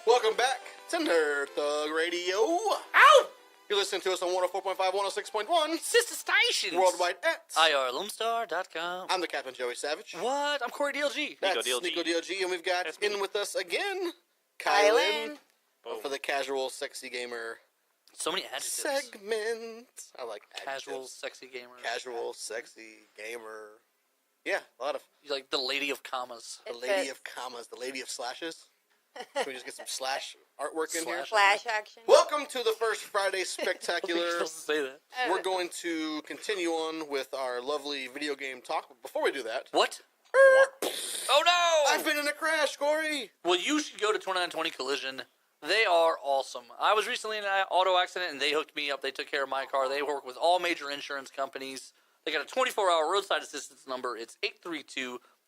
Welcome back to Nerd Thug Radio. Ow! You're listening to us on 104.5, 106.1. Sister stations. Worldwide at IRLoomstar.com. I'm the Captain Joey Savage. What? I'm Corey DLG. That's Nico DLG. And we've got in with us again, Lynn. For the casual, sexy gamer So many adjectives. segment. I like adjectives. Casual, sexy gamer. Casual, sexy gamer. Yeah, a lot of. You like the lady of commas. The lady of commas, the lady of slashes. Can we just get some slash artwork in here? Flash action. Welcome to the First Friday Spectacular. You're supposed to say that. We're going to continue on with our lovely video game talk. But before we do that... What? Oh no! I've been in a crash, Corey! Well, you should go to 2920 Collision. They are awesome. I was recently in an auto accident, and they hooked me up. They took care of my car. They work with all major insurance companies. They got a 24-hour roadside assistance number. It's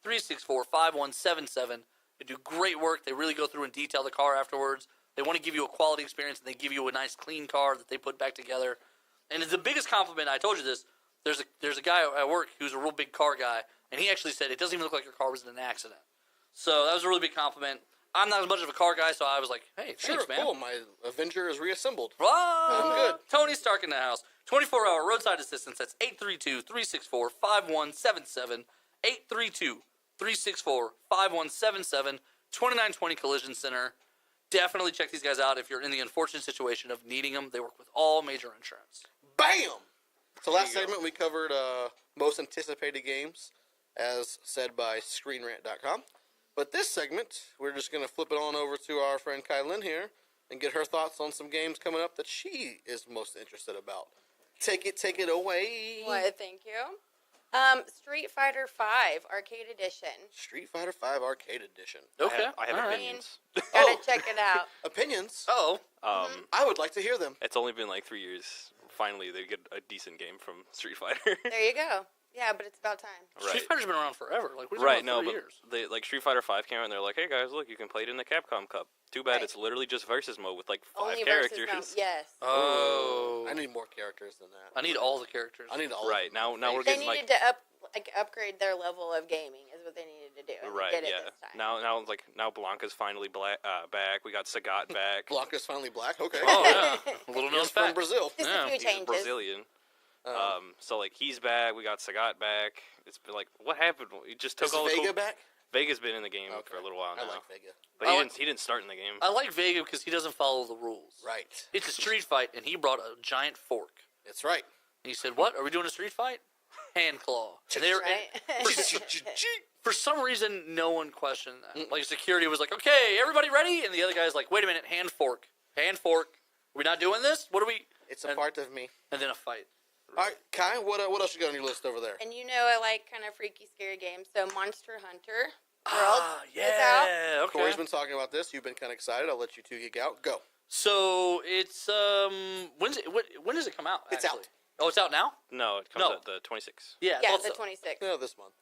832-364-5177. They do great work. They really go through and detail the car afterwards. They want to give you a quality experience, and they give you a nice, clean car that they put back together. And it's the biggest compliment. I told you this. There's a guy at work who's a real big car guy, and he actually said, it doesn't even look like your car was in an accident. So that was a really big compliment. I'm not as much of a car guy, so I was like, hey, thanks, man. Cool. My Avenger is reassembled. I'm good. Tony Stark in the house. 24-hour roadside assistance. That's 832-364-5177. 832-364-5177. 2920 Collision Center. Definitely check these guys out if you're in the unfortunate situation of needing them. They work with all major insurance. Bam! So last segment we covered most anticipated games, as said by ScreenRant.com. But this segment, we're just going to flip it on over to our friend Lynn here and get her thoughts on some games coming up that she is most interested about. Take it away. Well, thank you. Street Fighter V Arcade Edition. Street Fighter V Arcade Edition. Okay. I have all right. opinions. Gotta check it out. Opinions? Oh. I would like to hear them. It's only been like 3 years. Finally, they get a decent game from Street Fighter. There you go. Yeah, but it's about time. Street Fighter's been around forever. Like, we've been Right, around no, 3 but years. they, like Street Fighter 5 came out and they're like, hey guys, look, you can play it in the Capcom Cup. Too bad Right. it's literally just versus mode with like 5 Only characters. versus yes. Oh. I need more characters than that. I need all the characters. I need all Right, of them. now we're They getting needed like... to upgrade their level of gaming is what they needed to do. And Right, they did yeah. it this time. Now Blanca's finally back. We got Sagat back. Blanca's finally black? Okay. Oh, yeah. A little known He's from fact. Brazil. Just Yeah, a few He's changes. Brazilian. So like he's back. We got Sagat back. It's been like, what happened? He just took Is all the Vega cool... back? Vega's been in the game for a little while now. I like Vega. But he didn't start in the game. I like Vega because he doesn't follow the rules. Right. It's a street fight, and he brought a giant fork. That's right. And he said, what? Are we doing a street fight? Hand claw. And they were, Right? for some reason, no one questioned that. Like, security was like, okay, everybody ready? And the other guy's like, wait a minute, hand fork. Hand fork. Are we not doing this? What are we... It's a part of me. And then a fight. All right, Kai, what else you got on your list over there? And you know I like kind of freaky, scary games. So Monster Hunter World is out. Yeah, okay. Corey's been talking about this. You've been kind of excited. I'll let you two geek out. Go. So, it's, when does it come out, It's actually? out. Oh, it's out now? No, it comes out the 26th. Yeah, Yeah, I thought the so. 26th. Yeah, this month.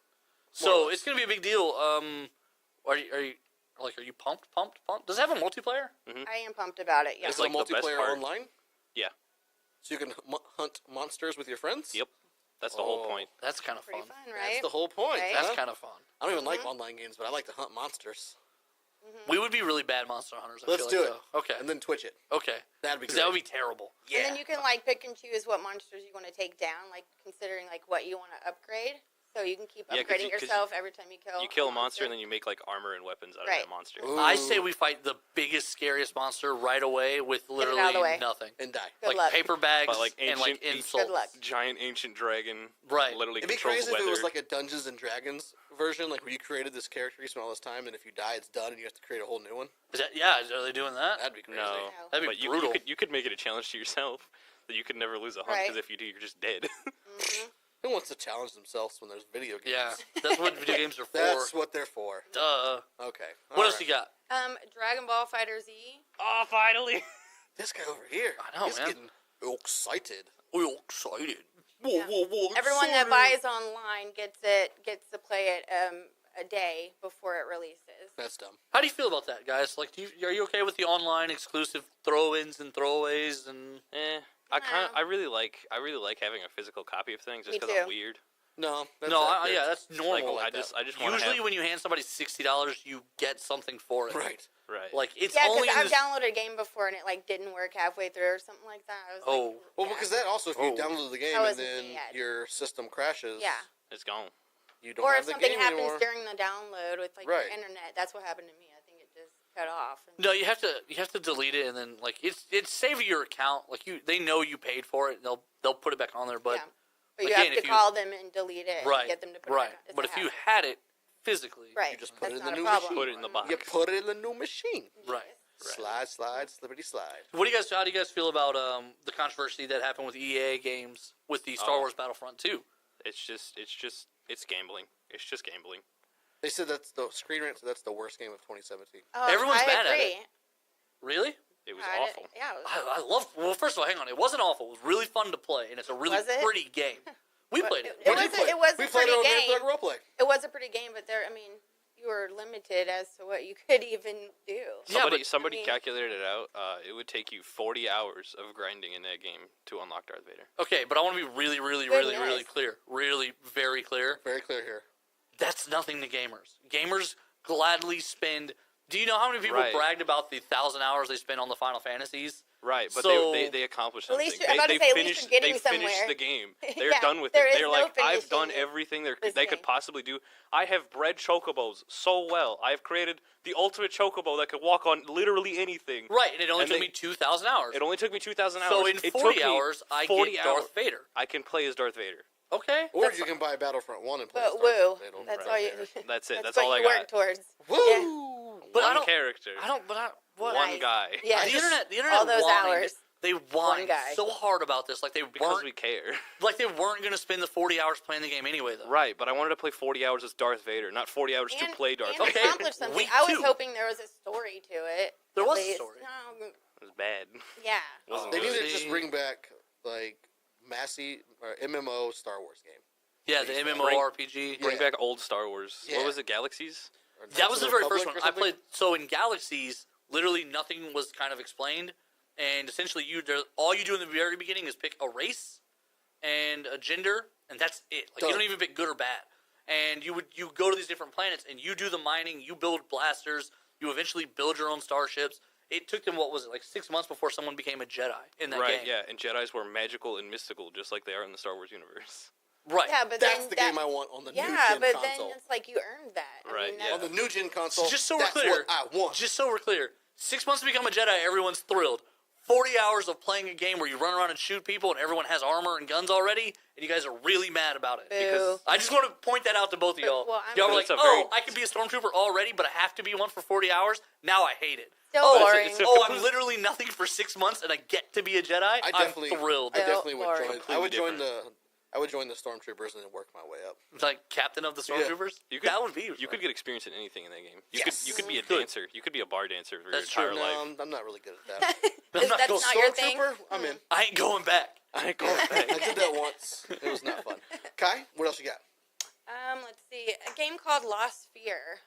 So, it's going to be a big deal. Are you pumped? Does it have a multiplayer? I am pumped about it. Yeah. Is like it the a best multiplayer part. online? Yeah. So you can hunt monsters with your friends? Yep. That's the whole point. That's kind of Pretty fun. fun, right? That's the whole point. Right? That's huh? kind of fun. I don't even like online games, but I like to hunt monsters. We would be really bad monster hunters. I Let's feel do like, it. though. Okay. And then Twitch it. Okay. That'd be Because great. that would be terrible. Yeah. And then you can like pick and choose what monsters you want to take down, like considering like what you want to upgrade. So you can keep Yeah, 'cause upgrading you- 'cause yourself every time you kill. You kill a monster and then you make like armor and weapons out of Right. that monster. Ooh. I say we fight the biggest, scariest monster right away with literally out of the way. nothing. And die. Good like luck. paper bags But, like, and like ancient- insults. Good luck. Giant ancient dragon. Right. Literally It'd be controls crazy if weather. it was like a Dungeons and Dragons version, like where you created this character, you spent all this time, and if you die, it's done, and you have to create a whole new one. Is that, yeah, are they doing that? That'd be crazy. No. That'd be But brutal. you could make it a challenge to yourself that you could never lose a hunt Right. because if you do, you're just dead. Who wants to challenge themselves when there's video games? Yeah, that's what video games are for. That's what they're for. Duh. Okay. What else you got? Dragon Ball Fighter Z. Oh, finally! This guy over here. I know, he's man. getting excited. We're excited. Yeah. Everyone that buys online gets to play it a day before it releases. That's dumb. How do you feel about that, guys? Like, are you okay with the online exclusive throw-ins and throwaways and? I really like having a physical copy of things just Me because too. I'm weird. No, that's No, accurate. yeah, that's normal. I just want Usually, when you hand somebody $60, you get something for it. right. right. Like it's Yeah, only because in I've this... downloaded a game before and it like didn't work halfway through or something like that. I was like, Well, yeah. because that also, if you Oh. download the game That and wasn't then me yet. your system crashes, Yeah. It's gone. you don't Or have if the something game happens anymore. during the download with like Right. your internet, that's what happened to me. I think it just cut off. And No, you have to delete it, and then like it's saving your account. Like they know you paid for it, and they'll put it back on there. But yeah. But you again, have if to you- call them and delete it right, and get them to put right. it back on. It's But a if you hassle. had it physically, right. You just put That's it in not the a new problem. Put it in the box. You put it in the new machine. right. Slide, slippity slide. How do you guys feel about the controversy that happened with EA games with the Star Wars Battlefront 2? It's gambling. It's just gambling. They said that's the Screen Rant said that's the worst game of 2017. Everyone's I mad at agree. it. Really? It was I- awful. Yeah. It was, I love. Well, first of all, hang on. It wasn't awful. It was really fun to play, and it's a really Was it? pretty game. We But played it. it What did was you play? it was We a played pretty it on game. Minute Roleplay. It was a pretty game, but there. I mean, you were limited as to what you could even do. Yeah, Somebody I mean- calculated it out. It would take you 40 hours of grinding in that game to unlock Darth Vader. Okay, but I want to be really, really, Goodness. really, really clear. Really, very clear. Very clear here. That's nothing to gamers. Gamers gladly spend. Do you know how many people Right. bragged about the 1,000 hours they spent on the Final Fantasies? Right, but So- they accomplished At something. least I'm about to say, at least you're getting they finished somewhere. the game. They're Yeah, done with there it. is They're no like, I've done finishing everything this they could game. possibly do. I have bred chocobos so well. I've created the ultimate chocobo that could walk on literally anything. Right, and it only And took they- me 2,000 hours. It only took me 2,000 hours. So in It 40 took me hours, I 40 get hours. Darth Vader. I can play as Darth Vader. Okay. Or that's you can buy Battlefront 1 and play But Star woo, Wars. They don't that's run all you. there. That's it. That's what all I you got. work towards. Woo! Yeah. But I One don't- character. I don't. But I. What? One Nice. guy. Yes. The internet. All those whined. hours. They whined guy. so hard about this, like they Because weren't, we care. like they weren't going to spend the 40 hours playing the game anyway, though. Right, but I wanted to play 40 hours as Darth Vader, not 40 hours to play Darth and Vader. Okay. accomplish something. Week I was 2. hoping there was a story to it. There at was a least. story. No, It was bad. yeah. Wasn't They good. need to just See? bring back like Massey or MMO Star Wars game. Yeah, the Bring- MMORPG. Bring Yeah. back old Star Wars. Yeah. What was it, Galaxies? Or That Knights was of the very first Republic one or I something? played. So in Galaxies, literally nothing was kind of explained, and essentially all you do in the very beginning is pick a race and a gender, and that's it. Like you Done. don't even pick good or bad. And you go to these different planets, and you do the mining, you build blasters, you eventually build your own starships. It took them, what was it, like 6 months before someone became a Jedi in that Right, game. yeah, and Jedis were magical and mystical, just like they are in the Star Wars universe. Right. Yeah, but That's then the that, game I want on the new Yeah, gen but console. then it's like you earned that. I Right, mean, yeah. On the new gen console, So just so we're that's clear, what I want. Just so we're clear, 6 months to become a Jedi, everyone's thrilled. 40 hours of playing a game where you run around and shoot people and everyone has armor and guns already, and you guys are really mad about it. Boo. I just want to point that out to both of y'all. Well, I'm- Y'all were But like, it's a oh, very- I can be a stormtrooper already, but I have to be one for 40 hours? Now I hate it. Still Oh, boring. it's a- oh, I'm literally nothing for 6 months and I get to be a Jedi? I definitely, I'm thrilled. I definitely would Boring. join. I Completely would join different. I would join the stormtroopers and then work my way up. Like captain of the stormtroopers? You could, That would be You could get experience in anything in that game. Yes. You could be a Good. dancer. You could be a bar dancer for That's your true. entire No, life. I'm not really good at that. I'm not That's going not your thing. Stormtrooper, I'm in. I ain't going back. I ain't going I back. did that once. It was not fun. Kai, what else you got? Let's see. A game called Lost Fear.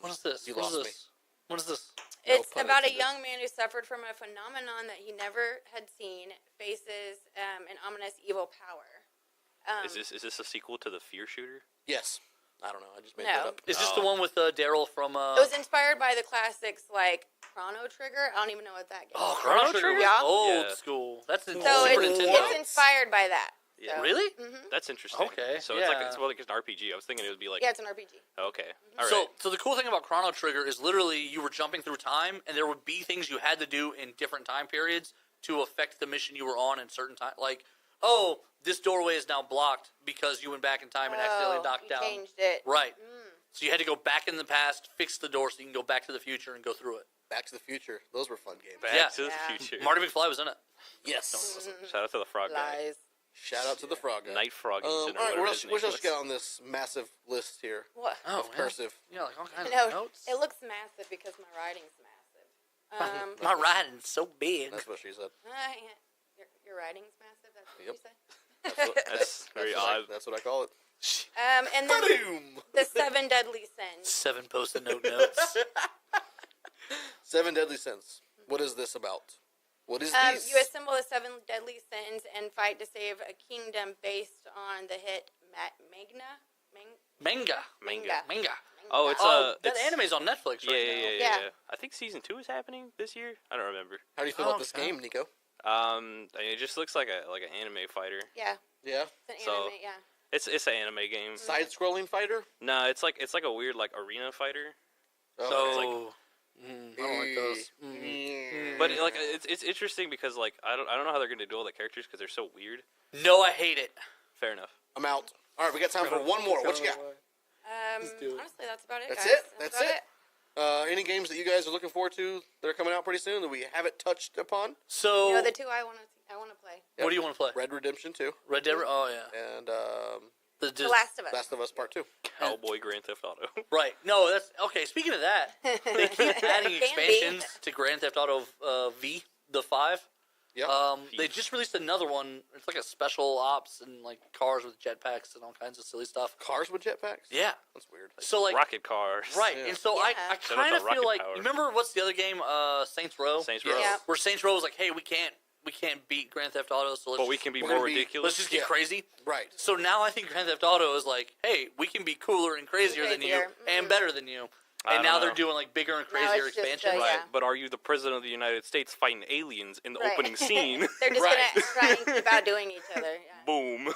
What is this? You What is lost this? What is this? No It's pun about a intended. young man who suffered from a phenomenon that he never had seen, faces an ominous evil power. Is this a sequel to the Fear Shooter? Yes. I don't know. I just made No. that up. Is this Oh. the one with Daryl from... It was inspired by the classics like Chrono Trigger. I don't even know what that game Oh, is. Chrono Chrono Trigger was Trigger? Yeah. old Yeah. school. That's in So Super it's Nintendo. inspired by that. Yeah. So- Really? Mhm. That's interesting. Okay, So yeah. it's like an RPG. I was thinking it would be like Yeah, it's an RPG. okay. All right. So the cool thing about Chrono Trigger is literally you were jumping through time, and there would be things you had to do in different time periods to affect the mission you were on in certain time. Like, oh, this doorway is now blocked because you went back in time and accidentally knocked you down. changed it. Right. So you had to go back in the past, fix the door, so you can go back to the future and go through it. Back to the Future. Those were fun games. Back Yeah. to the Yeah. Future. Marty McFly was in it. Yes. Shout out to the frog guy. Lies. Shout out to the frog guy. Night Frog. all right, what else you got on this massive list here What? Oh, of cursive? Yeah, like all kinds No, of notes. it looks massive because my writing's massive. My writing's so big. That's what she said. Your writing's massive. That's what Yep. you said. That's very odd. That's what I call it. And then Boom! the 7 Deadly Sins. 7 post-it note notes. 7 Deadly Sins. What is this about? What is You these? assemble the 7 Deadly Sins and fight to save a kingdom based on the hit Manga. Oh, it's That it's, anime's on Netflix right now. Yeah. I think season 2 is happening this year. I don't remember. How do you feel about this game, Nico? It just looks like an anime fighter. Yeah. Yeah. It's an So- anime, yeah. It's an anime game. Side-scrolling fighter. No, it's like a weird like arena fighter. Oh, So, okay. I don't like those. But like it's interesting because like I don't know how they're gonna do all the characters because they're so weird. No, I hate it. Fair enough. I'm out. All right, we got time for one more. What you got? do it. Honestly, that's about it, That's guys. it? That's about it? Any games that you guys are looking forward to that are coming out pretty soon that we haven't touched upon? So, You know, the two I want to play. Yep. what do you want to play? Red Redemption 2 Red Dead. Oh yeah. and The Last of Us. Last of Us Part 2. Cowboy Grand Theft Auto. Right. No, that's okay. Speaking of that, they keep adding Can be. expansions to Grand Theft Auto V, the 5. Yep. They just released another one. It's like a special ops and like cars with jetpacks and all kinds of silly stuff. Cars with jetpacks? Yeah. That's weird. So like Rocket cars. right, Yeah. and so Yeah. I Shout out kind to of feel Rocket like Power. you remember what's the other game? Saints Row. Saints Row. Yeah. Where Saints Row was like, hey, we can't beat Grand Theft Auto, so let's But we just- can be We're more gonna be- ridiculous. let's just get Yeah. crazy. Right. So now I think Grand Theft Auto is like, hey, we can be cooler and crazier than you Crazier. and better than you. I And don't now they're know. doing like bigger and Now crazier it's just, expansions. yeah. Right, but are you the president of the United States fighting aliens in the Right. opening scene? They're just Right. going to try and keep outdoing each other. Yeah. Boom.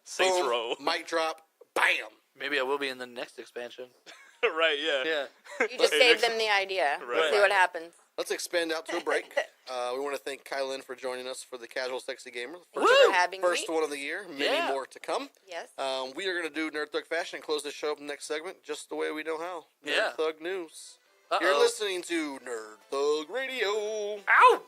Saints Boom, Row. Mic drop. Bam. Maybe I will be in the next expansion. Right, yeah. Yeah. You just Hey, gave next- them the idea. Right. See what happens. Let's expand out to a break. We want to thank Kai Lynn for joining us for the Casual Sexy Gamer. Thank you for having First me. one of the year. Many Yeah. more to come. Yes. We are going to do Nerd Thug fashion and close this show up in the next segment just the way we know how. Nerd Yeah. Thug News. Uh-oh. You're listening to Nerd Thug Radio. Ow!